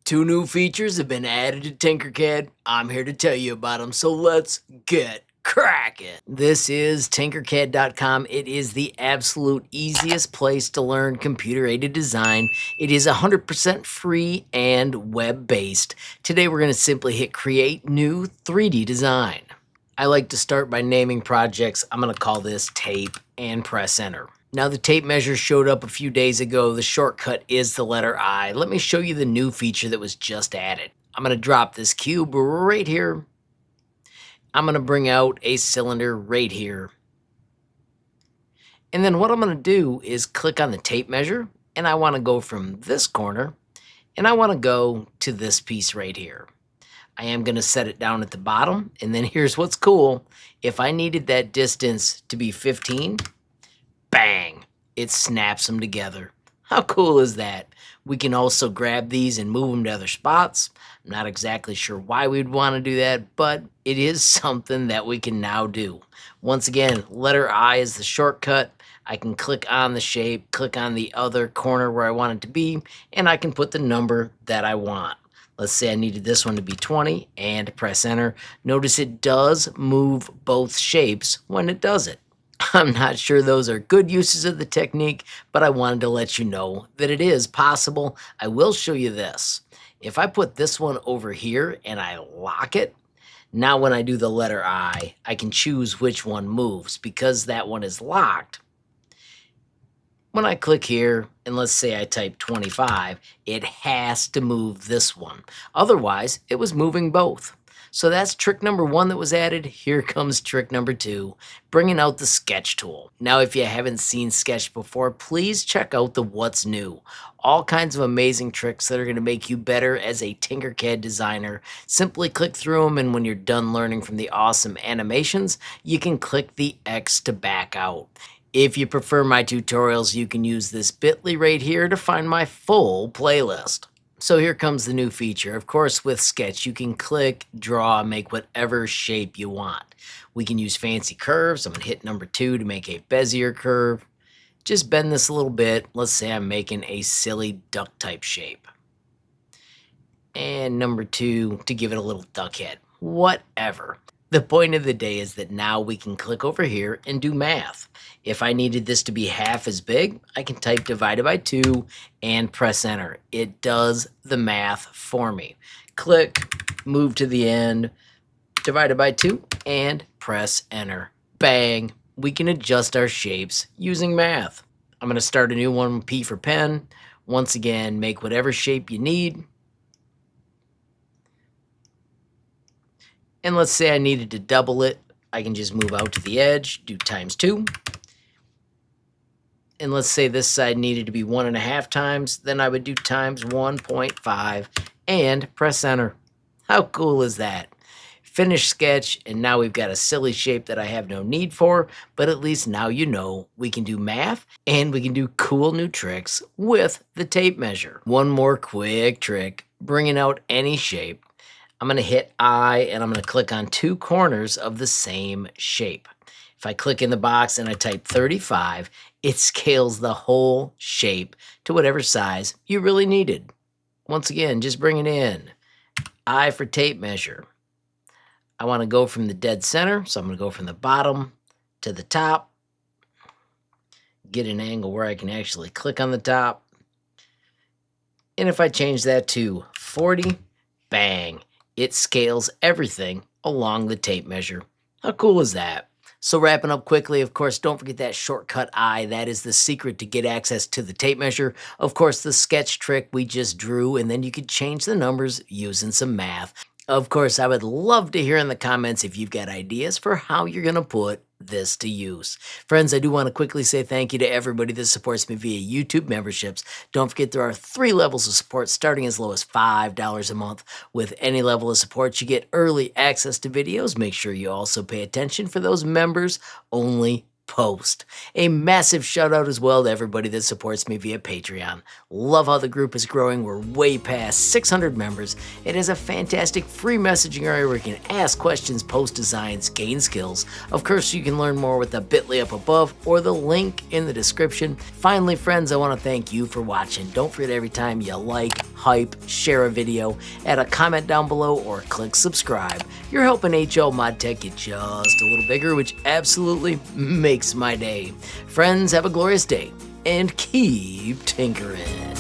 Two new features have been added to Tinkercad. I'm here to tell you about them, so let's get cracking. This is Tinkercad.com. It is the absolute easiest place to learn computer-aided design. It is 100% free and web-based. Today we're going to simply hit Create New 3D Design. I like to start by naming projects. I'm going to call this Tape and press Enter. Now the tape measure showed up a few days ago. The shortcut is the letter I. Let me show you the new feature that was just added. I'm going to drop this cube right here. I'm going to bring out a cylinder right here. And then what I'm going to do is click on the tape measure, and I want to go from this corner, and I want to go to this piece right here. I am going to set it down at the bottom, and then here's what's cool. If I needed that distance to be 15, bang, it snaps them together. How cool is that? We can also grab these and move them to other spots. I'm not exactly sure why we'd want to do that, but it is something that we can now do. Once again, letter I is the shortcut. I can click on the shape, click on the other corner where I want it to be, and I can put the number that I want. Let's say I needed this one to be 20 and press enter. Notice it does move both shapes when it does it. I'm not sure those are good uses of the technique, but I wanted to let you know that it is possible. I will show you this. If I put this one over here and I lock it, now when I do the letter I can choose which one moves because that one is locked. When I click here, and let's say I type 25, it has to move this one. Otherwise, it was moving both. So that's trick number one that was added. Here comes trick number two, bringing out the sketch tool. Now, if you haven't seen Sketch before, please check out the What's New. All kinds of amazing tricks that are going to make you better as a Tinkercad designer. Simply click through them, and when you're done learning from the awesome animations, you can click the X to back out. If you prefer my tutorials, you can use this bit.ly right here to find my full playlist. So here comes the new feature. Of course, with Sketch, you can click, draw, make whatever shape you want. We can use fancy curves. I'm going to hit number 2 to make a Bezier curve. Just bend this a little bit. Let's say I'm making a silly duck type shape. And number 2 to give it a little duck head. Whatever. The point of the day is that now we can click over here and do math. If I needed this to be half as big, I can type divided by 2 and press enter. It does the math for me. Click, move to the end, divided by 2, and press enter. Bang! We can adjust our shapes using math. I'm going to start a new one, P for pen. Once again, make whatever shape you need. And let's say I needed to double it. I can just move out to the edge, do times 2. And let's say this side needed to be 1.5 times, then I would do times 1.5 and press enter. How cool is that? Finish Sketch, and now we've got a silly shape that I have no need for, but at least now you know we can do math and we can do cool new tricks with the tape measure. One more quick trick, bringing out any shape. I'm going to hit I, and I'm going to click on 2 corners of the same shape. If I click in the box and I type 35, it scales the whole shape to whatever size you really needed. Once again, just bring it in. I for tape measure. I want to go from the dead center, so I'm going to go from the bottom to the top. Get an angle where I can actually click on the top. And if I change that to 40, bang, it scales everything along the tape measure. How cool is that? So wrapping up quickly, of course, don't forget that shortcut I. That is the secret to get access to the tape measure. Of course, the sketch trick we just drew, and then you could change the numbers using some math. Of course, I would love to hear in the comments if you've got ideas for how you're going to put this to use. Friends, I do want to quickly say thank you to everybody that supports me via YouTube memberships. Don't forget there are 3 levels of support starting as low as $5 a month. With any level of support, you get early access to videos. Make sure you also pay attention for those members only post. A massive shout out as well to everybody that supports me via Patreon. Love how the group is growing. We're way past 600 members. It is a fantastic free messaging area where you can ask questions, post designs, gain skills. Of course, you can learn more with the bit.ly up above or the link in the description. Finally, friends, I want to thank you for watching. Don't forget, every time you like, hype, share a video, add a comment down below, or click subscribe, you're helping HLModTech get just a little bigger, which absolutely makes my day. Friends, have a glorious day and keep tinkering.